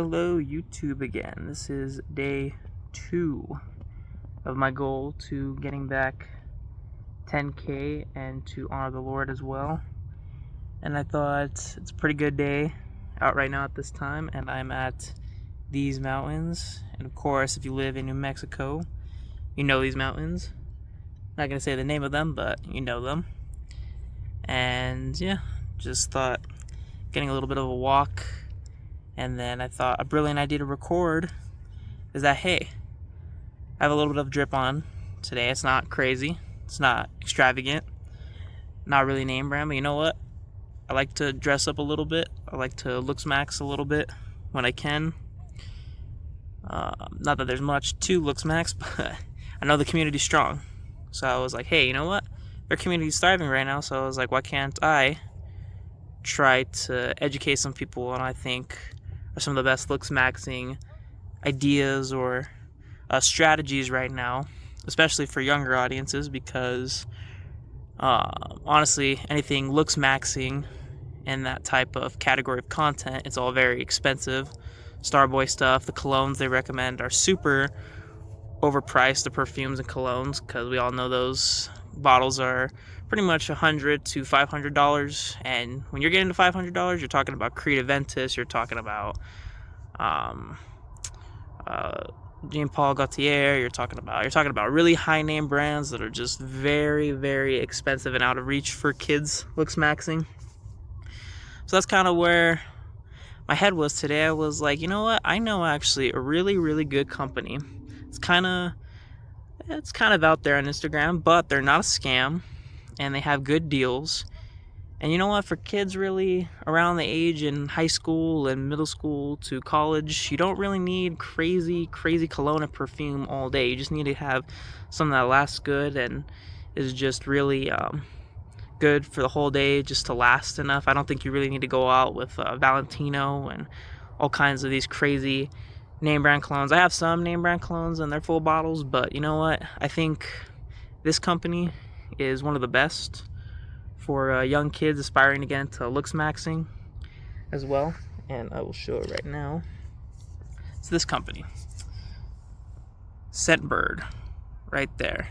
Hello YouTube again. This is day 2 of my goal to getting back 10k and to honor the Lord as well. And I thought it's a pretty good day out right now at this time, and I'm at these mountains. And of course, if you live in New Mexico, you know these mountains. I'm not gonna say the name of them, but you know them. And yeah, just thought getting a little bit of a walk. And then I thought a brilliant idea to record is that, hey, I have a little bit of drip on today. It's not crazy. It's not extravagant. Not really name brand, but you know what? I like to dress up a little bit. I like to looksmax a little bit when I can. Not that there's much to looksmax, but I know the community's strong. So I was like, hey, you know what? Their community's thriving right now, so I was like, why can't I try to educate some people? And I think are some of the best looksmaxing ideas or strategies right now, especially for younger audiences, because honestly, anything looksmaxing and that type of category of content, it's all very expensive. Starboy stuff, the colognes they recommend are super overpriced, the perfumes and colognes, because we all know those bottles are pretty much $100 to $500, and when you're getting to $500, you're talking about Creed Aventus, you're talking about Jean Paul Gaultier, you're talking about really high name brands that are just very, very expensive and out of reach for kids looksmaxing. So that's kind of where my head was today. I was like, you know what? I know actually a really, really good company. It's kind of out there on Instagram, but they're not a scam, and they have good deals. And you know what? For kids really around the age in high school and middle school to college, you don't really need crazy cologne and perfume all day. You just need to have something that lasts good and is just really good for the whole day, just to last enough. I don't think you really need to go out with Valentino and all kinds of these crazy name brand colognes. I have some name brand colognes and they're full bottles, but you know what? I think this company is one of the best for young kids aspiring to get into looksmaxing as well. And I will show it right now. It's this company, Scentbird, right there.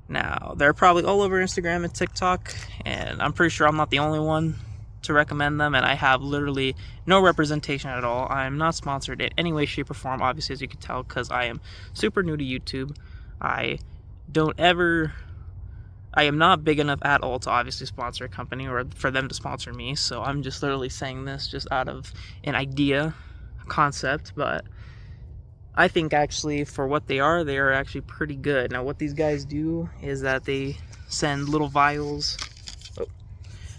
Now, they're probably all over Instagram and TikTok, and I'm pretty sure I'm not the only one to recommend them, and I have literally no representation at all. I'm not sponsored in any way, shape, or form, obviously, as you can tell, because I am super new to YouTube. I am not big enough at all to obviously sponsor a company or for them to sponsor me, so I'm just literally saying this just out of an idea, concept, but I think actually for what they are actually pretty good. Now what these guys do is that they send little vials.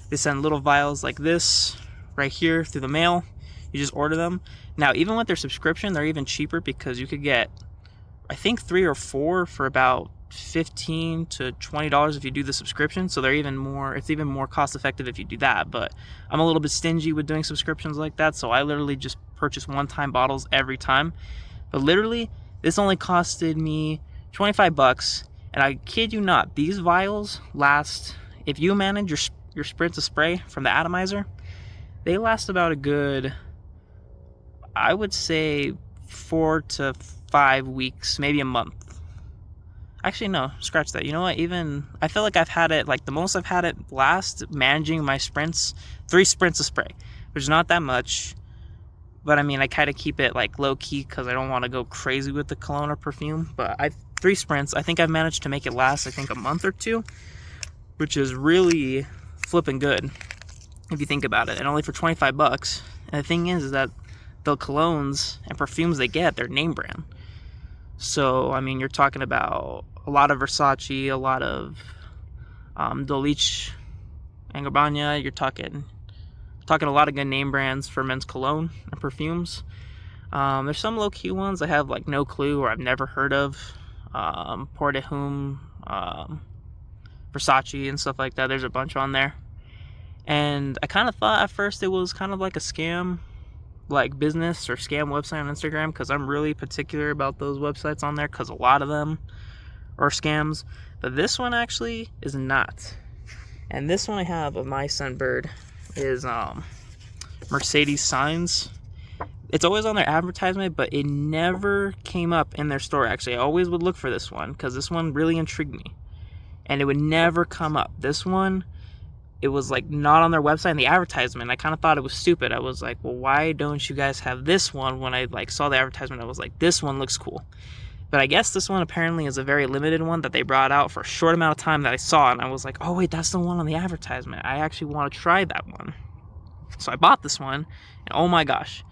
They send little vials like this right here through the mail. You just order them. Now even with their subscription, they're even cheaper, because you could get, I think, 3 or 4 for about $15 to $20 if you do the subscription. So it's even more cost effective if you do that. But I'm a little bit stingy with doing subscriptions like that, so I literally just purchase one-time bottles every time. But literally, this only costed me $25, and I kid you not, these vials last, if you manage your spritz of spray from the atomizer, they last about a good, I would say, 4 to 5 weeks, maybe a month. Actually, no, scratch that. You know what? Even, I feel like I've had it, like the most I've had it last managing my sprints, 3 sprints of spray, which is not that much. But I mean, I kind of keep it like low key because I don't want to go crazy with the cologne or perfume. But 3 sprints, I think I've managed to make it last, I think, a month or 2, which is really flipping good if you think about it, and only for $25. And the thing is that the colognes and perfumes they get, they're name brand. So I mean, you're talking about a lot of Versace, a lot of Dolice and Gabbana. You're talking a lot of good name brands for men's cologne and perfumes. There's some low-key ones I have like no clue or I've never heard of. Pour de Homme, Versace and stuff like that. There's a bunch on there. And I kind of thought at first it was kind of like a scam, like business or scam website on Instagram, because I'm really particular about those websites on there, because a lot of them are scams. But this one actually is not. And this one I have of my Scentbird is Mercedes Signs. It's always on their advertisement, but it never came up in their store. Actually, I always would look for this one because this one really intrigued me, and it would never come up. This one, it was like not on their website in the advertisement. I kind of thought it was stupid. I was like, well, why don't you guys have this one? When I like saw the advertisement, I was like, this one looks cool. But I guess this one apparently is a very limited one that they brought out for a short amount of time that I saw, and I was like, oh wait, that's the one on the advertisement. I actually want to try that one. So I bought this one, and oh my gosh.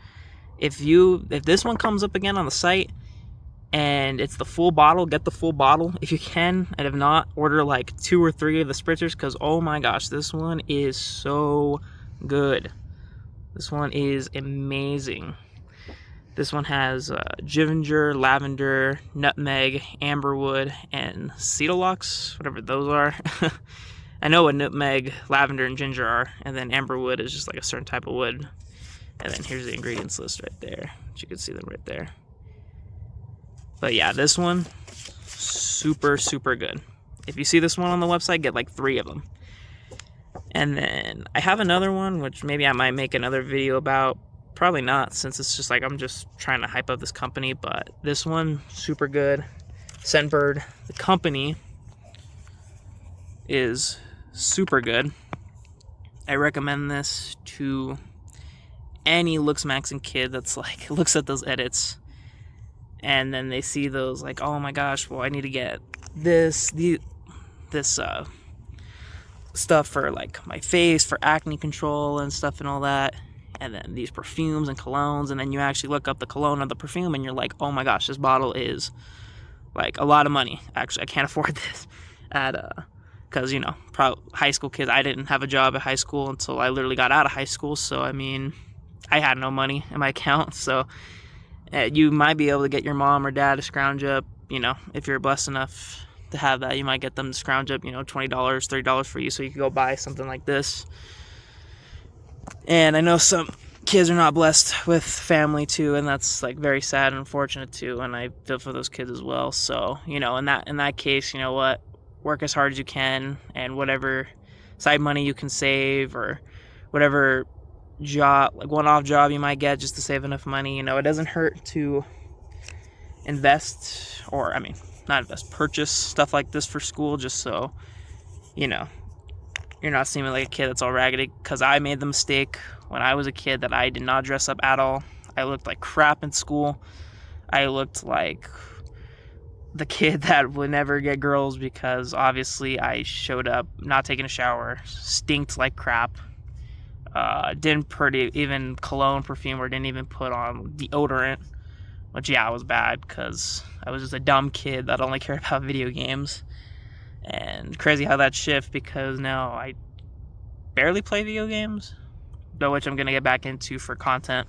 If this one comes up again on the site and it's the full bottle, get the full bottle if you can, and if not, order like 2 or 3 of the spritzers, because oh my gosh, this one is so good. This one is amazing. This one has ginger, lavender, nutmeg, amberwood, and cedarlux, whatever those are. I know what nutmeg, lavender, and ginger are, and then amberwood is just like a certain type of wood. And then here's the ingredients list right there. You can see them right there. But yeah, this one, super, super good. If you see this one on the website, get like 3 of them. And then I have another one, which maybe I might make another video about. Probably not, since it's just like I'm just trying to hype up this company. But this one, super good. Scentbird, the company, is super good. I recommend this to any looksmaxxing kid that's like looks at those edits and then they see those like, oh my gosh, well I need to get this stuff for like my face, for acne control and stuff and all that, and then these perfumes and colognes, and then you actually look up the cologne or the perfume and you're like, oh my gosh, this bottle is like a lot of money. Actually, I can't afford this because you know, high school kids. I didn't have a job at high school until I literally got out of high school, so I mean, I had no money in my account. So you might be able to get your mom or dad to scrounge up, you know, if you're blessed enough to have that, you might get them to scrounge up, you know, $20, $30 for you so you can go buy something like this. And I know some kids are not blessed with family too, and that's like very sad and unfortunate too, and I feel for those kids as well. So, you know, in that case, you know what, work as hard as you can, and whatever side money you can save or whatever job, like one-off job you might get just to save enough money, you know, it doesn't hurt to invest, or I mean, not invest, purchase stuff like this for school, just so, you know, you're not seeming like a kid that's all raggedy. Because I made the mistake when I was a kid that I did not dress up at all. I looked like crap in school. I looked like the kid that would never get girls because obviously I showed up not taking a shower, stinked like crap, didn't put even cologne, perfume, or didn't even put on deodorant, which yeah, was bad because I was just a dumb kid that only cared about video games. And crazy how that shift, because now I barely play video games, though, which I'm going to get back into for content.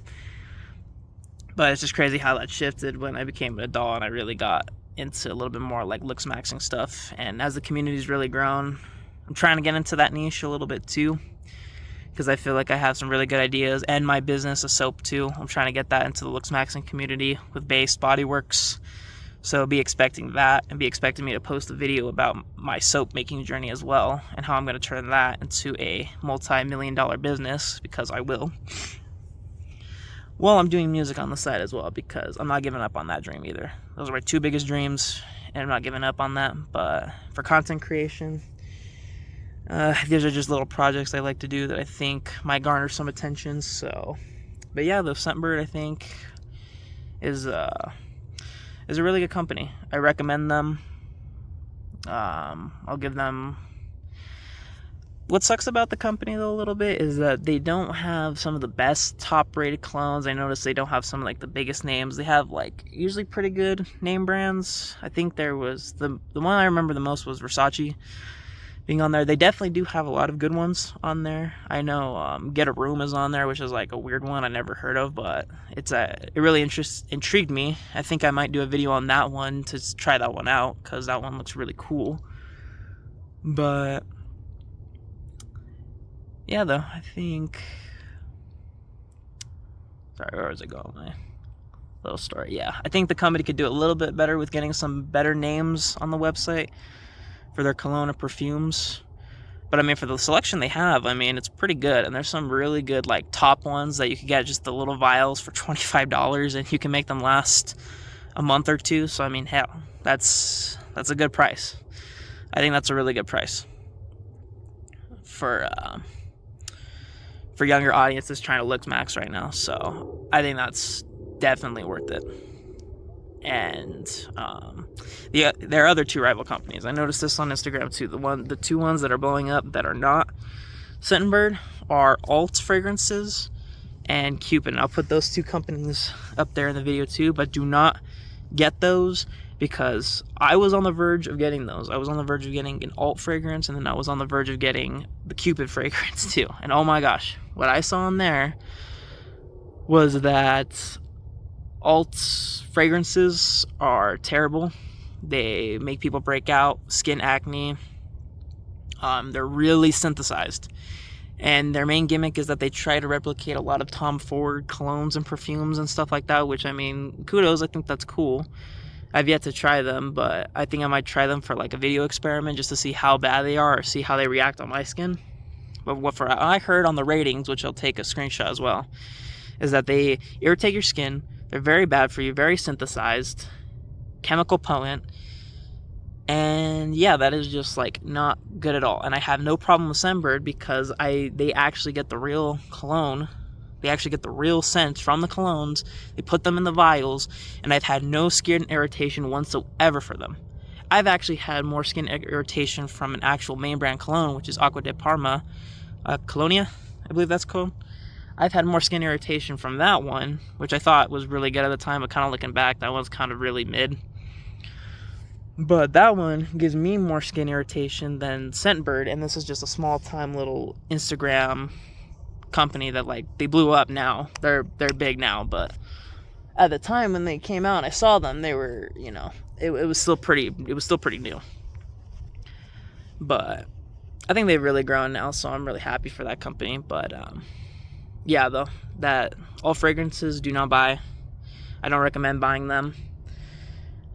But it's just crazy how that shifted when I became an adult and I really got into a little bit more like looksmaxxing stuff. And as the community's really grown, I'm trying to get into that niche a little bit too, because I feel like I have some really good ideas, and my business of soap too. I'm trying to get that into the looksmaxxing community with Based Body Works. So be expecting that, and be expecting me to post a video about my soap making journey as well, and how I'm going to turn that into a multi-million-dollar business, because I will. Well, I'm doing music on the side as well, because I'm not giving up on that dream either. Those are my 2 biggest dreams, and I'm not giving up on that. But for content creation, these are just little projects I like to do that I think might garner some attention. So, but yeah, the Scentbird, I think, is a really good company. I recommend them. I'll give them... What sucks about the company, though, a little bit, is that they don't have some of the best top-rated clones. I noticed they don't have some, like, the biggest names. They have, like, usually pretty good name brands. I think there was... The one I remember the most was Versace being on there. They definitely do have a lot of good ones on there. I know Get a Room is on there, which is, like, a weird one I never heard of, but it really intrigued me. I think I might do a video on that one to try that one out, because that one looks really cool. But... yeah, though, I think... Sorry, where was it going? My little story. Yeah, I think the company could do a little bit better with getting some better names on the website for their cologne and perfumes. But I mean, for the selection they have, I mean, it's pretty good. And there's some really good like top ones that you can get just the little vials for $25, and you can make them last a month or two. So I mean, hell, that's a good price. I think that's a really good price for younger audiences trying to look max right now. So I think that's definitely worth it. And there are other two rival companies. I noticed this on Instagram too. The two ones that are blowing up that are not Scentbird are Alt Fragrances and Cupid. And I'll put those two companies up there in the video too, but do not get those, because I was on the verge of getting those. I was on the verge of getting an Alt fragrance, and then I was on the verge of getting the Cupid fragrance too. And oh my gosh, what I saw in there was that Alt's fragrances are terrible. They make people break out, skin acne. They're really synthesized. And their main gimmick is that they try to replicate a lot of Tom Ford colognes and perfumes and stuff like that, which, I mean, kudos, I think that's cool. I've yet to try them, but I think I might try them for like a video experiment just to see how bad they are or see how they react on my skin. But what I heard on the ratings, which I'll take a screenshot as well, is that they irritate your skin. They're very bad for you, very synthesized, chemical potent, and yeah, that is just like not good at all. And I have no problem with Scentbird because they actually get the real cologne. They actually get the real scent from the colognes. They put them in the vials, and I've had no skin irritation whatsoever for them. I've actually had more skin irritation from an actual main brand cologne, which is Acqua di Parma, Colonia, I believe that's called. I've had more skin irritation from that one, which I thought was really good at the time, but kind of looking back, that one's kind of really mid. But that one gives me more skin irritation than Scentbird, and this is just a small-time little Instagram company that, like, they blew up now. They're big now, but at the time when they came out and I saw them, they were, you know, it was still pretty new. But I think they've really grown now, so I'm really happy for that company. But yeah, though, that all fragrances do not buy. I don't recommend buying them.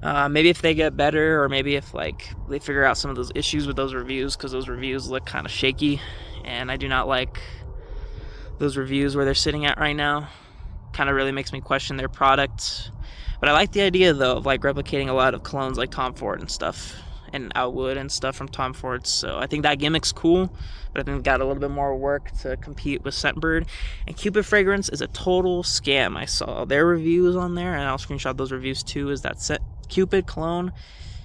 Maybe if they get better, or maybe if like they figure out some of those issues with those reviews, because those reviews look kind of shaky, and I do not like those reviews where they're sitting at right now. Kind of really makes me question their product. But I like the idea though of like replicating a lot of colognes like Tom Ford and stuff, and Outwood and stuff from Tom Ford. So I think that gimmick's cool, but I think it got a little bit more work to compete with Scentbird. And Cupid fragrance is a total scam. I saw their reviews on there, and I'll screenshot those reviews too, is that Cupid cologne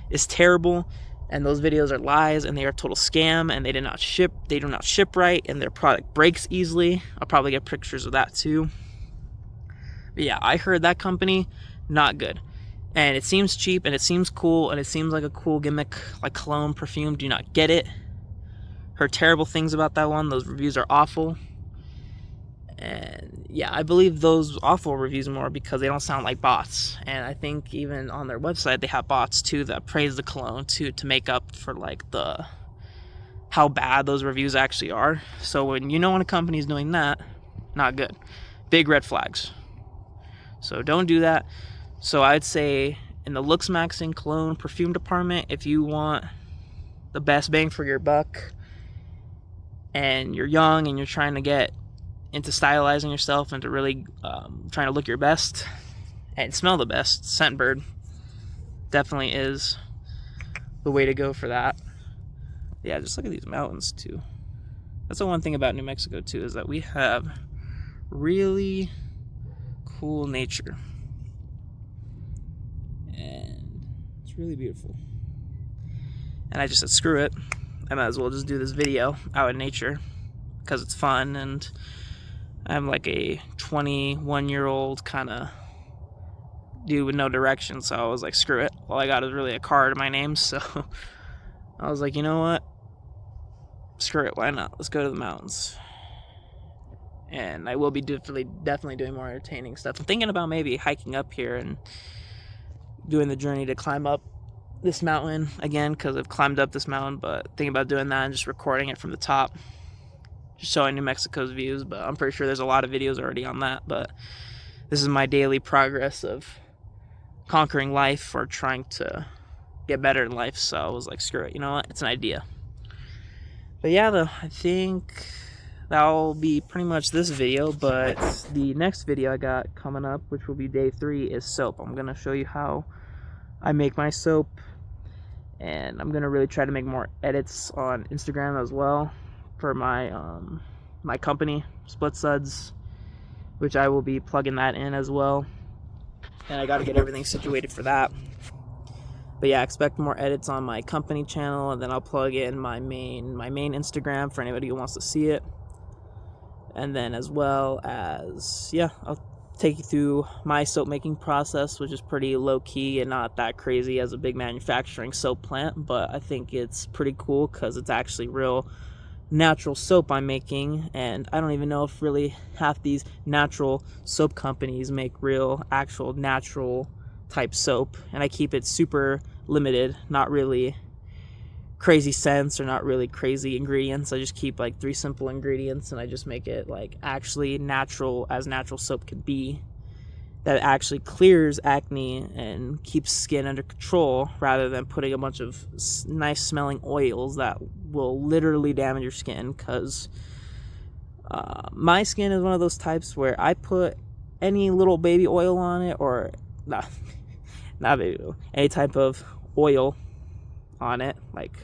is terrible, and those videos are lies, and they are a total scam, and they do not ship right, and their product breaks easily. I'll probably get pictures of that too. But yeah, I heard that company, not good. And it seems cheap, and it seems cool, and it seems like a cool gimmick, like cologne, perfume. Do not get it. Heard terrible things about that one. Those reviews are awful. And yeah, I believe those awful reviews more because they don't sound like bots. And I think even on their website they have bots too that praise the cologne too, to make up for like how bad those reviews actually are. So when a company is doing that, not good. Big red flags. So don't do that. So I'd say in the looksmaxxing cologne perfume department, if you want the best bang for your buck and you're young and you're trying to get into stylizing yourself and to really trying to look your best and smell the best, Scentbird definitely is the way to go for that. Yeah, just look at these mountains too. That's the one thing about New Mexico too, is that we have really cool nature. And it's really beautiful. And I just said, screw it. I might as well just do this video out in nature because it's fun, and I'm like a 21-year-old kind of dude with no direction, so I was like, screw it. All I got is really a car to my name, so I was like, you know what? Screw it, why not? Let's go to the mountains. And I will be definitely doing more entertaining stuff. I'm thinking about maybe hiking up here and doing the journey to climb up this mountain again, because I've climbed up this mountain, but thinking about doing that and just recording it from the top, just showing New Mexico's views. But I'm pretty sure there's a lot of videos already on that, but this is my daily progress of conquering life or trying to get better in life. So I was like, screw it, you know what, it's an idea. But yeah, I think that'll be pretty much this video, but the next video I got coming up, which will be day 3, is soap. I'm going to show you how I make my soap, and I'm going to really try to make more edits on Instagram as well for my my company, Split Suds, which I will be plugging that in as well. And I got to get everything situated for that. But yeah, expect more edits on my company channel, and then I'll plug in my main Instagram for anybody who wants to see it. And then as well as, yeah, I'll take you through my soap making process, which is pretty low key and not that crazy as a big manufacturing soap plant, but I think it's pretty cool because it's actually real natural soap I'm making, and I don't even know if really half these natural soap companies make real actual natural type soap, and I keep it super limited, not really crazy scents or not really crazy ingredients. I just keep like 3 simple ingredients, and I just make it like actually natural as natural soap can be, that actually clears acne and keeps skin under control, rather than putting a bunch of nice smelling oils that will literally damage your skin. Because my skin is one of those types where I put any little baby oil on it, or not baby oil, any type of oil on it, like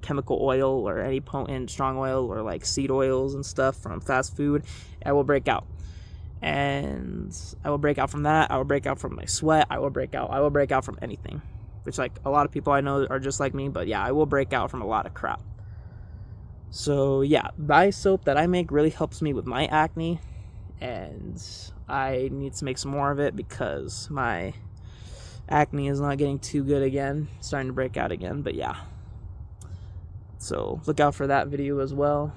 chemical oil or any potent strong oil, or like seed oils and stuff from fast food, I will break out. And I will break out from that. I will break out from my sweat. I will break out from anything, which like a lot of people I know are just like me. But yeah, I will break out from a lot of crap. So yeah, my soap that I make really helps me with my acne, and I need to make some more of it because my acne is not getting too good again. It's starting to break out again. But yeah, so look out for that video as well.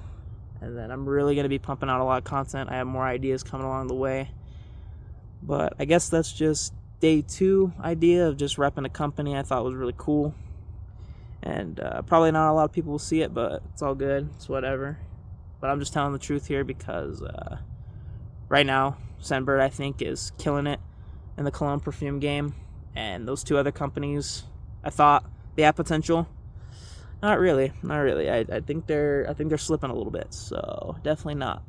And then I'm really going to be pumping out a lot of content. I have more ideas coming along the way. But I guess that's just day 2 idea of just repping a company I thought was really cool. And probably not a lot of people will see it, but it's all good. It's whatever. But I'm just telling the truth here because right now, Scentbird, I think, is killing it in the cologne perfume game. And those 2 other companies, I thought they had potential. Not really. I think they're slipping a little bit, so definitely not.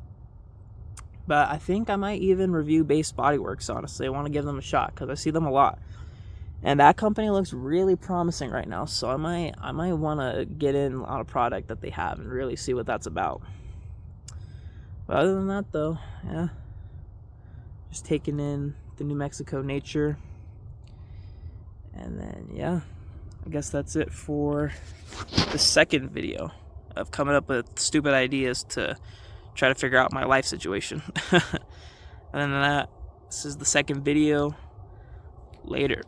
But I think I might even review Base Body Works, honestly. I want to give them a shot because I see them a lot, and that company looks really promising right now. So I might want to get in on a product that they have and really see what that's about. But other than that, though, yeah, just taking in the New Mexico nature, and then yeah, I guess that's it for the second video of coming up with stupid ideas to try to figure out my life situation. Other than that, this is the second video. Later.